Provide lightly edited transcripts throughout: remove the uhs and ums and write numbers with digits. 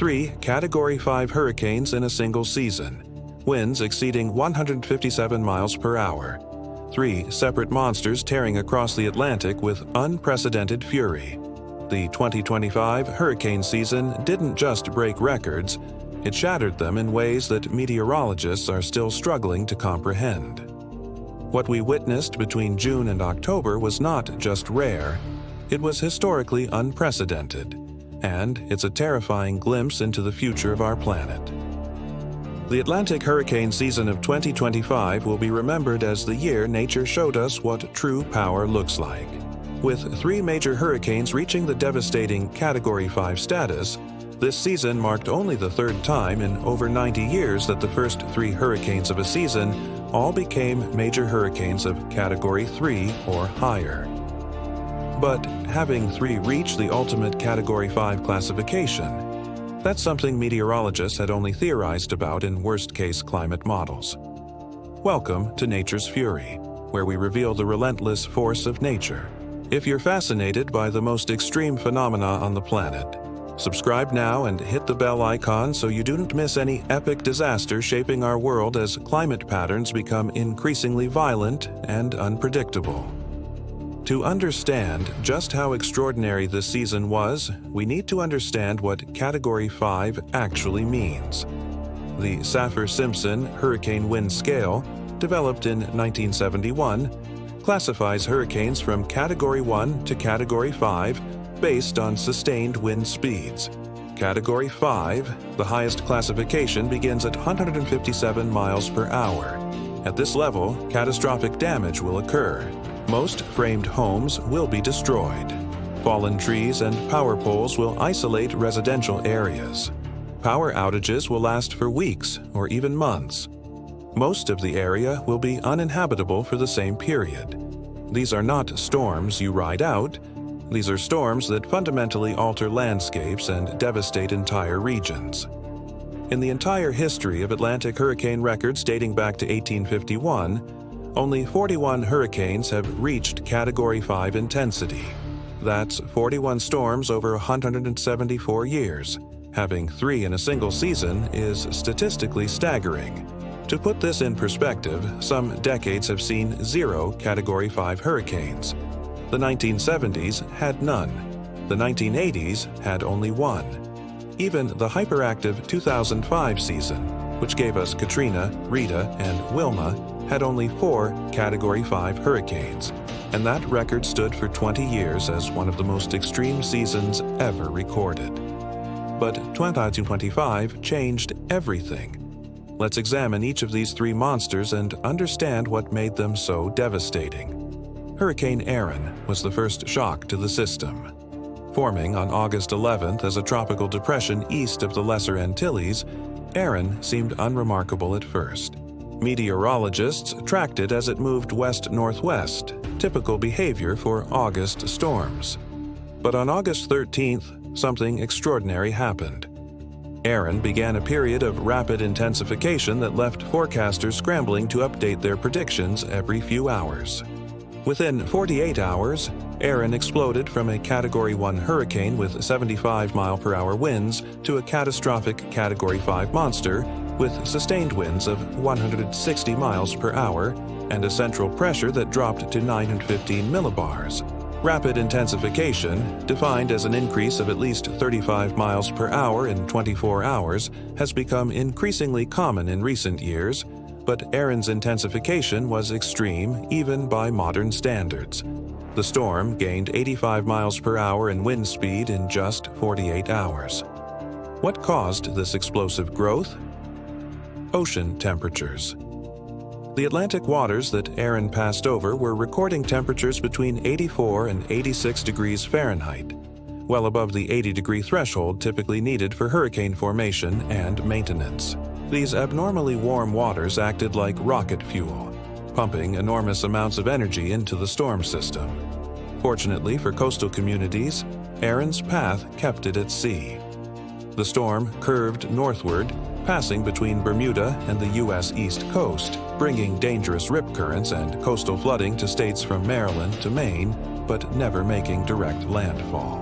3 Category 5 hurricanes in a single season, winds exceeding 157 miles per hour. 3 separate monsters tearing across the Atlantic with unprecedented fury. The 2025 hurricane season didn't just break records, it shattered them in ways that meteorologists are still struggling to comprehend. What we witnessed between June and October was not just rare, it was historically unprecedented, and it's a terrifying glimpse into the future of our planet. The Atlantic hurricane season of 2025 will be remembered as the year nature showed us what true power looks like. With 3 major hurricanes reaching the devastating Category 5 status, this season marked only the 3rd time in over 90 years that the first 3 hurricanes of a season all became major hurricanes of Category 3 or higher. But having 3 reach the ultimate Category 5 classification, that's something meteorologists had only theorized about in worst-case climate models. Welcome to Nature's Fury, where we reveal the relentless force of nature. If you're fascinated by the most extreme phenomena on the planet, subscribe now and hit the bell icon so you don't miss any epic disaster shaping our world as climate patterns become increasingly violent and unpredictable. To understand just how extraordinary this season was, we need to understand what Category 5 actually means. The Saffir-Simpson Hurricane Wind Scale, developed in 1971, classifies hurricanes from Category 1 to Category 5 based on sustained wind speeds. Category 5, the highest classification, begins at 157 miles per hour. At this level, catastrophic damage will occur. Most framed homes will be destroyed. Fallen trees and power poles will isolate residential areas. Power outages will last for weeks or even months. Most of the area will be uninhabitable for the same period. These are not storms you ride out. These are storms that fundamentally alter landscapes and devastate entire regions. In the entire history of Atlantic hurricane records dating back to 1851, only 41 hurricanes have reached Category 5 intensity. That's 41 storms over 174 years. Having 3 in a single season is statistically staggering. To put this in perspective, some decades have seen 0 Category 5 hurricanes. The 1970s had none. The 1980s had only 1. Even the hyperactive 2005 season, which gave us Katrina, Rita, and Wilma, had only 4 Category 5 hurricanes, and that record stood for 20 years as one of the most extreme seasons ever recorded. But 2025 changed everything. Let's examine each of these 3 monsters and understand what made them so devastating. Hurricane Erin was the first shock to the system. Forming on August 11th as a tropical depression east of the Lesser Antilles, Erin seemed unremarkable at first. Meteorologists tracked it as it moved west-northwest, typical behavior for August storms. But on August 13th, something extraordinary happened. Erin began a period of rapid intensification that left forecasters scrambling to update their predictions every few hours. Within 48 hours, Erin exploded from a Category 1 hurricane with 75-mile-per-hour winds to a catastrophic Category 5 monster with sustained winds of 160 miles per hour and a central pressure that dropped to 915 millibars. Rapid intensification, defined as an increase of at least 35 miles per hour in 24 hours, has become increasingly common in recent years, but Erin's intensification was extreme even by modern standards. The storm gained 85 miles per hour in wind speed in just 48 hours. What caused this explosive growth? Ocean temperatures. The Atlantic waters that Erin passed over were recording temperatures between 84 and 86 degrees Fahrenheit, well above the 80-degree threshold typically needed for hurricane formation and maintenance. These abnormally warm waters acted like rocket fuel, pumping enormous amounts of energy into the storm system. Fortunately for coastal communities, Erin's path kept it at sea. The storm curved northward, passing between Bermuda and the U.S. East Coast, bringing dangerous rip currents and coastal flooding to states from Maryland to Maine, but never making direct landfall.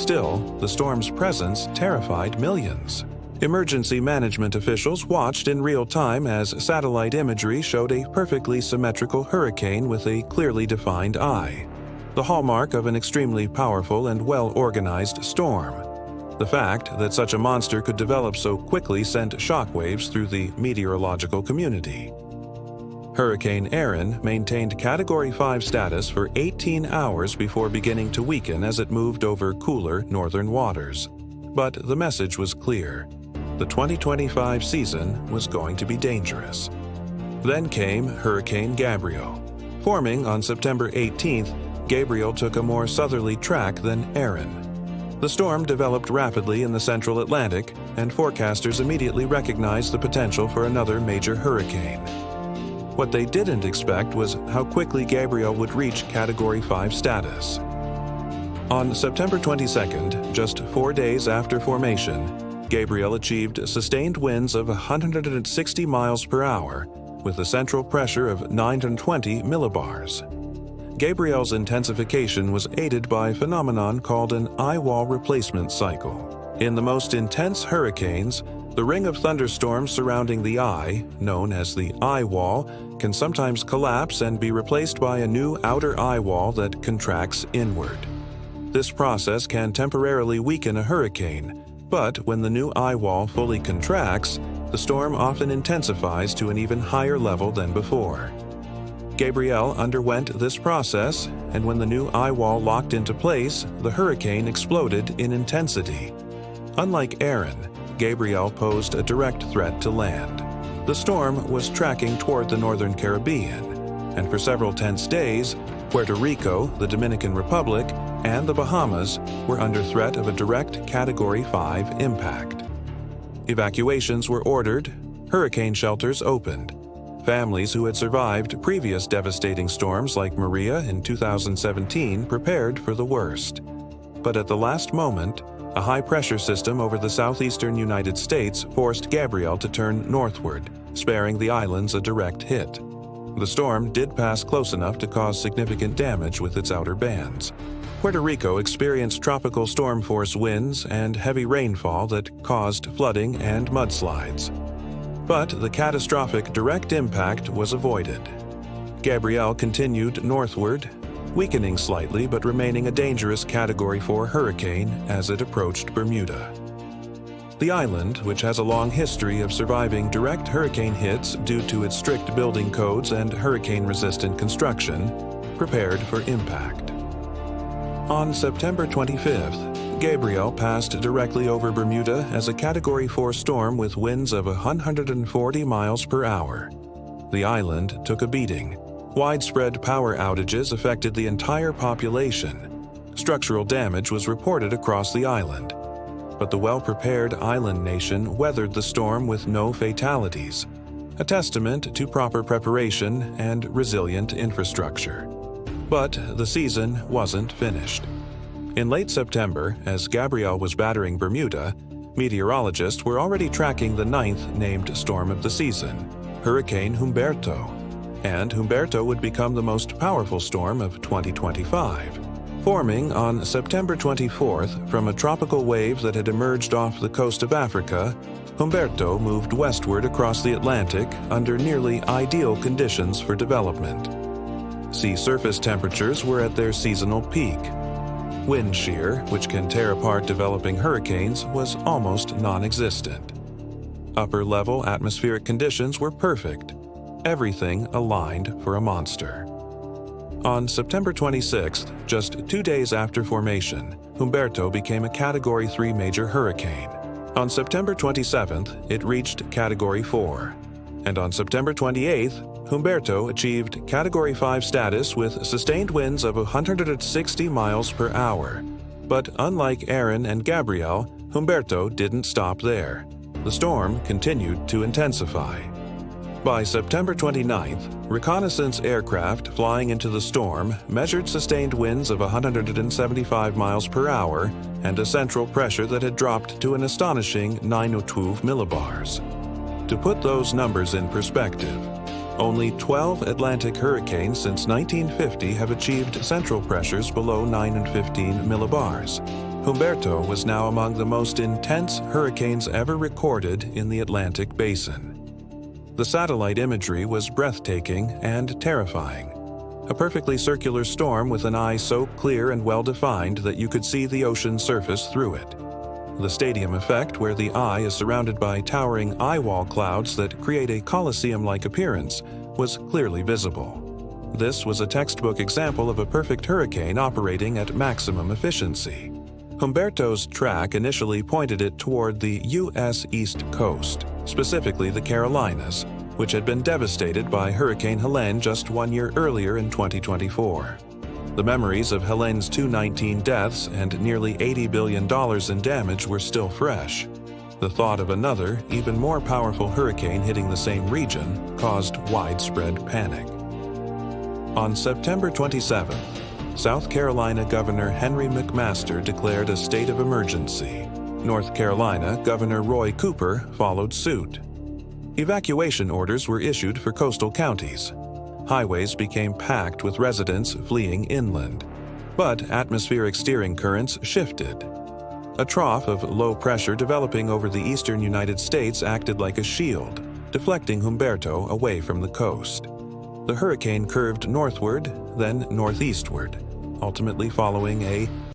Still, the storm's presence terrified millions. Emergency management officials watched in real time as satellite imagery showed a perfectly symmetrical hurricane with a clearly defined eye, the hallmark of an extremely powerful and well-organized storm. The fact that such a monster could develop so quickly sent shockwaves through the meteorological community. Hurricane Erin maintained Category 5 status for 18 hours before beginning to weaken as it moved over cooler northern waters. But the message was clear. The 2025 season was going to be dangerous. Then came Hurricane Gabrielle. Forming on September 18th, Gabrielle took a more southerly track than Erin. The storm developed rapidly in the central Atlantic, and forecasters immediately recognized the potential for another major hurricane. What they didn't expect was how quickly Gabrielle would reach Category 5 status. On September 22nd, just 4 days after formation, Gabrielle achieved sustained winds of 160 miles per hour, with a central pressure of 920 millibars. Gabrielle's intensification was aided by a phenomenon called an eyewall replacement cycle. In the most intense hurricanes, the ring of thunderstorms surrounding the eye, known as the eyewall, can sometimes collapse and be replaced by a new outer eyewall that contracts inward. This process can temporarily weaken a hurricane, but when the new eyewall fully contracts, the storm often intensifies to an even higher level than before. Gabrielle underwent this process, and when the new eyewall locked into place, the hurricane exploded in intensity. Unlike Erin, Gabrielle posed a direct threat to land. The storm was tracking toward the northern Caribbean, and for several tense days, Puerto Rico, the Dominican Republic, and the Bahamas were under threat of a direct Category 5 impact. Evacuations were ordered, hurricane shelters opened. Families who had survived previous devastating storms like Maria in 2017 prepared for the worst. But at the last moment, a high-pressure system over the southeastern United States forced Gabrielle to turn northward, sparing the islands a direct hit. The storm did pass close enough to cause significant damage with its outer bands. Puerto Rico experienced tropical storm-force winds and heavy rainfall that caused flooding and mudslides. But the catastrophic direct impact was avoided. Gabrielle continued northward, weakening slightly but remaining a dangerous Category 4 hurricane as it approached Bermuda. The island, which has a long history of surviving direct hurricane hits due to its strict building codes and hurricane-resistant construction, prepared for impact. On September 25th, Gabrielle passed directly over Bermuda as a Category 4 storm with winds of 140 miles per hour. The island took a beating. Widespread power outages affected the entire population. Structural damage was reported across the island. But the well-prepared island nation weathered the storm with no fatalities, a testament to proper preparation and resilient infrastructure. But the season wasn't finished. In late September, as Gabrielle was battering Bermuda, meteorologists were already tracking the 9th named storm of the season, Hurricane Humberto. And Humberto would become the most powerful storm of 2025. Forming on September 24th from a tropical wave that had emerged off the coast of Africa, Humberto moved westward across the Atlantic under nearly ideal conditions for development. Sea surface temperatures were at their seasonal peak. Wind shear, which can tear apart developing hurricanes, was almost non-existent. Upper-level atmospheric conditions were perfect. Everything aligned for a monster. On September 26th, just 2 days after formation, Humberto became a Category 3 major hurricane. On September 27th, it reached Category 4. And on September 28th, Humberto achieved Category 5 status with sustained winds of 160 miles per hour. But unlike Erin and Gabrielle, Humberto didn't stop there. The storm continued to intensify. By September 29th, reconnaissance aircraft flying into the storm measured sustained winds of 175 miles per hour and a central pressure that had dropped to an astonishing 912 millibars. To put those numbers in perspective, only 12 Atlantic hurricanes since 1950 have achieved central pressures below 9 and 15 millibars. Humberto was now among the most intense hurricanes ever recorded in the Atlantic basin. The satellite imagery was breathtaking and terrifying. A perfectly circular storm with an eye so clear and well-defined that you could see the ocean surface through it. The stadium effect, where the eye is surrounded by towering eyewall clouds that create a Colosseum-like appearance, was clearly visible. This was a textbook example of a perfect hurricane operating at maximum efficiency. Humberto's track initially pointed it toward the U.S. East Coast, specifically the Carolinas, which had been devastated by Hurricane Helene just 1 year earlier in 2024. The memories of Helene's 219 deaths and nearly $80 billion in damage were still fresh. The thought of another, even more powerful hurricane hitting the same region caused widespread panic. On September 27th, South Carolina Governor Henry McMaster declared a state of emergency. North Carolina Governor Roy Cooper followed suit. Evacuation orders were issued for coastal counties. Highways became packed with residents fleeing inland. But atmospheric steering currents shifted. A trough of low pressure developing over the eastern United States acted like a shield, deflecting Humberto away from the coast. The hurricane curved northward, then northeastward, ultimately following a